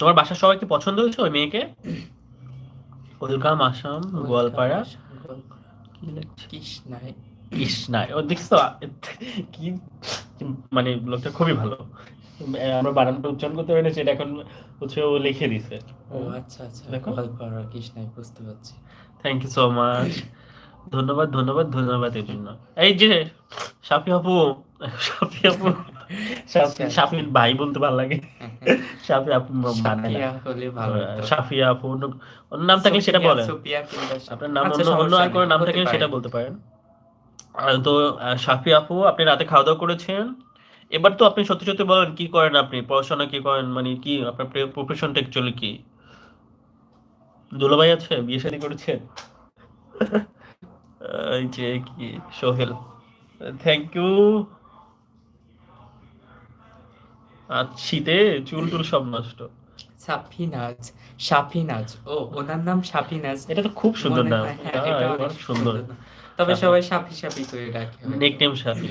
তোমার বাসার সবাই কি পছন্দ হয়েছে ওই মেয়েকে? ওয়েলকাম আসাম গোয়ালপাড়া কি লিখছে? কৃষ্ণায়। ও দেখছো কি মানে লোকটা খুবই ভালো। আমরা বানানটা উচ্চারণ করতে পারি না, সেটা এখন হচ্ছে ও লিখে দিছে। ও আচ্ছা আচ্ছা, দেখো, গোয়ালপাড়া কৃষ্ণায়, বুঝতে পারছি। Thank you so much. ধন্যবাদ ধন্যবাদ ধন্যবাদ এর জন্য। এই যে সাফি আপু, সাফি আপু, সাফি ভাই বলতে ভালো লাগে। সাফি আপু মানে না, সাফিয়া হলে ভালো হতো। সাফিয়া আপু অন্য নাম থাকলে সেটা বলেন। সুপিয়া কিংবা আপনার নাম আচ্ছা, অন্য অন্য সমস্যা আর নেই, কোনো নাম হতে থাকলে পারে। সেটা বলতে পারেন। তো সাফি আপু, আপনি রাতে খাওয়া দাওয়া করেছেন? এবার তো আপনি সত্যি সত্যি বলেন, কি করেন আপনি? পড়াশোনা কি করেন? মানে কি আপনার প্রফেশনটা অ্যাকচুয়ালি কি? দুলাভাই আছে? বিয়ে শাদী করেছেন? এই যে কি সোহেল, থ্যাংক ইউ। আর শীতে চুল টুল সব নষ্ট। সাফিনাজ, সাফিনাজ, ও ওনার নাম সাফিনাজ। এটা তো খুব সুন্দর মনে নাম। হয় হ্যাঁ, এটা অনেক অনেক সুন্দর। সুন্দর নাম। তবে সাফি, সবাই সাফি সাফি করে ডাকে হয়তো। নিকনেম সাফি।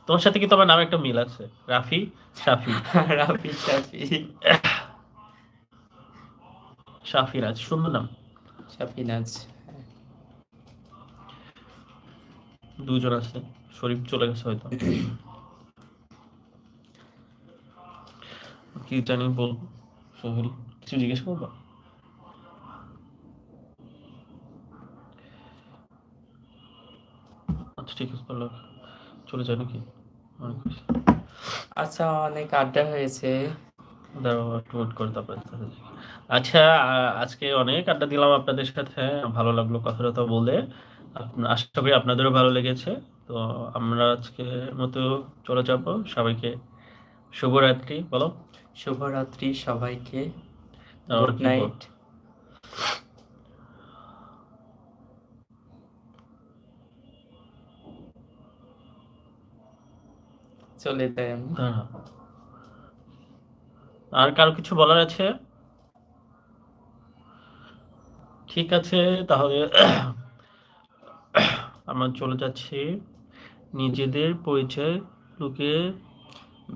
তোমার সাথে কি তোমার নামে একটা মিল আছে? রাফি, সাফি। রাফি সাফি, সাফিরাজ, সুন্দর নাম। সাফিনাজ। দুজন আছে, শরীফ চলে গেছে হয়তো। কি জানি বলবো, সোহেল কিছু জিজ্ঞেস করবো? আচ্ছা ঠিক আছে, তাহলে চলে যায় নাকি? অনেক বেশি। আচ্ছা, অনেক আড্ডা হয়েছে। দাঁড়াও একটু ওয়েট করে তারপরে তাহলে দেখি। আচ্ছা, আজকে অনেক আড্ডা দিলাম আপনাদের সাথে, ভালো লাগলো কথা টথা বলে। আশা করি আপনাদেরও ভালো লেগেছে। তো আমরা আজকে মতো চলে যাব। সবাইকে শুভরাত্রি বলো। শুভরাত্রি সবাইকে, আর গুড কি বল, নাইট। চলে যাই আমি। দাঁড়া, আর কারো কিছু বলার আছে? ঠিক আছে, তাহলে আমরা চলে যাচ্ছি। নিজেদের পরিচয় লুকিয়ে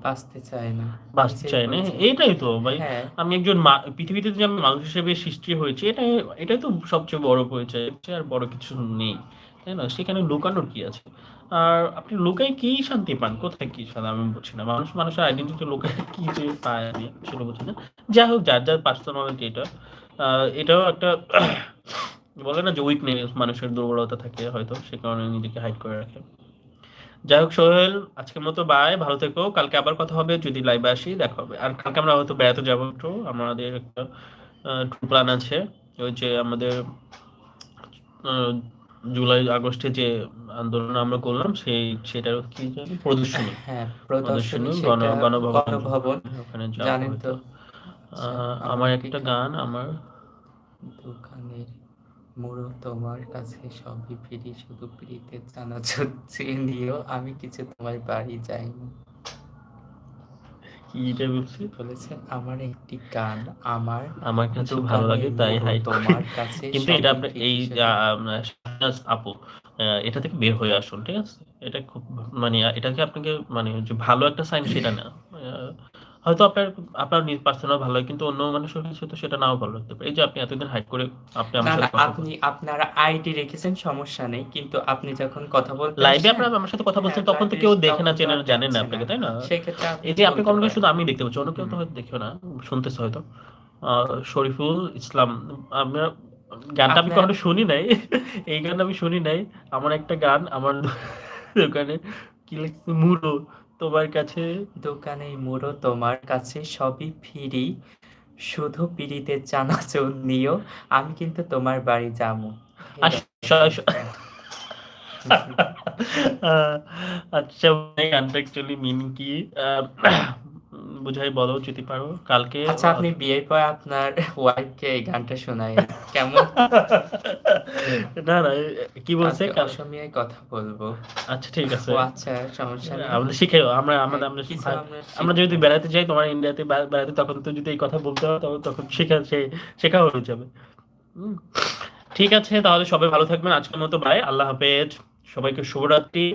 বাঁচতে চায় না, বাঁচতে নিজের চাই না, পরিচয়। এটাই তো ভাই। হ্যাঁ, আমি একজন পৃথিবীতে যে আমি মানুষ হিসেবে সৃষ্টি হয়েছি, এটাই তো সবচেয়ে বড় পরিচয়। এর চেয়ে আর বড় কিছু নেই, তাই না? সেখানে লুকানোর কি আছে? আর আপনি লুকাই কি শান্তি পান? কোথায় কি শান্তি আমি বুঝছি না। মানুষের আইডেন্টিটি লুকায় কি যে পায়, আমি সেটা বুঝছি না। যাই হোক, যার যার পার্সোনালিটি এটা, এটাও একটা বলে না যে উইকনেস, মানুষের দুর্বলতা থাকে হয়তো, সে কারণে নিজেকে হাইড করে রাখে। যাই হোক সোহেল, আজকের মতো বাই, ভালো থেকো। কালকে আবার কথা হবে, যদি লাইভে আসি দেখা হবে। আর কালকে আমরা হয়তো বেড়াতে যাবো একটু, আমাদের একটা ট্যুর প্ল্যান আছে। ওই যে আমাদের আহ, জুলাই আগস্টে যে আন্দোলন আমরা করলাম, সেটার কি জানি প্রদর্শনী, হ্যাঁ, প্রদর্শনী প্রদর্শনী, সেটা গণভবন, গণভবন। ওখানে যাওয়া জানেন তো। হয়তো। আচ্ছা, আমার আমার একটি একটা গান। গান, আমার দোকানের মোড়ো তোমার কাছে সবই ফিরি, শুধু পিড়িতে চানাচুর চেয়ে নিও, আমি কিছু তোমার বাড়ি যাইনি। কি এটা বলছি, বলেছে আমার একটি গান, আমার আমার কাছে ভালো লাগে দোকানের তাই মোড়ো হাইড করি। তোমার কাছে কিন্তু এটা সবই আপনার এই ফিরি, শুধু শাহনাজ আপু, এটা থেকে বের হয়ে আসুন, ঠিক আছে? এটা খুব মানে এটাকে আপনাকে মানে যে ভালো একটা সাইন সেটা না। হয়তো আপনার নিজ পার্সোনাল ভালো লাগে, কিন্তু অন্য মানুষের কাছে তো সেটা নাও ভালো লাগতে পারে। এই যে আপনি এতদিন হাইড করে আপনি না আমার না, সাথে কথা আপনি বলেন, আপনার আইডি রেখেছেন, সমস্যা নেই, কিন্তু আপনি যখন কথা বলতে লাইভে আসছেন, আপনার আমার সাথে কথা হ্যাঁ বলছেন, তখন তো লাইভে কেউ দেখে না, তখন তো চেনে আর না, জানেন না দেখছে না, আপনাকে, তাই না? সেক্ষেত্রে আপনি এই যে আপনি বলতে কমেন্ট পারেন। শুধু আমি দেখতে পাচ্ছি, অন্য কেউ হুম। তো হয়তো দেখেও না, শুনতেছে হয়তো। শরীফুল ইসলাম, আমরা গানটা আমি আপনার কখনো শুনি নাই। এই গান আমি শুনি নাই। আমার একটা গান, আমার দোকানে কি লিখছে, মুড়ো তোমার কাছে। দোকানের মোড়ো তোমার কাছে সবই ফিরি, শুধু পিড়িতে চানাচুর নিও, আমি কিন্তু তোমার বাড়ি যামু। এই আর গানটা। আহ, আচ্ছা, এই গানটা অ্যাকচুয়ালি মিনিং কি? আহ, বুঝাই বলো যদি পারো কালকে। আচ্ছা, আপনি বিয়ের পর আপনার ওয়াইফকে এই গানটা শোনায়েন, কেমন? না না, কি বলছে কালকে অসমীয়ায় কথা বলবো। আচ্ছা ঠিক আছে, ও আচ্ছা, সমস্যা নেই। আমাদের শিখেও আমরা হ্যাঁ, আমাদের আমরা কিছু আমরা আমরা যদি শিখবো। বেড়াতে যাই তোমার ইন্ডিয়াতে বেড়াতে, তখন তো যদি এই কথা বলতে হয়, তখন শেখা হয়ে যাবে। হুম, ঠিক আছে, তাহলে সবাই ভালো থাকবেন। আজকের মতো বাই, আল্লাহ হাফেজ। সবাইকে শুভরাত্রি।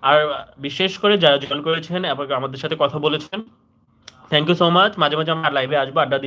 আর বিশেষ করে যারা জয়েন করেছেন এবং আমাদের সাথে কথা বলেছেন, থ্যাংক ইউ সো মাচ। মাঝে মাঝে আমরা লাইভে আসবো, আড্ডা দিব।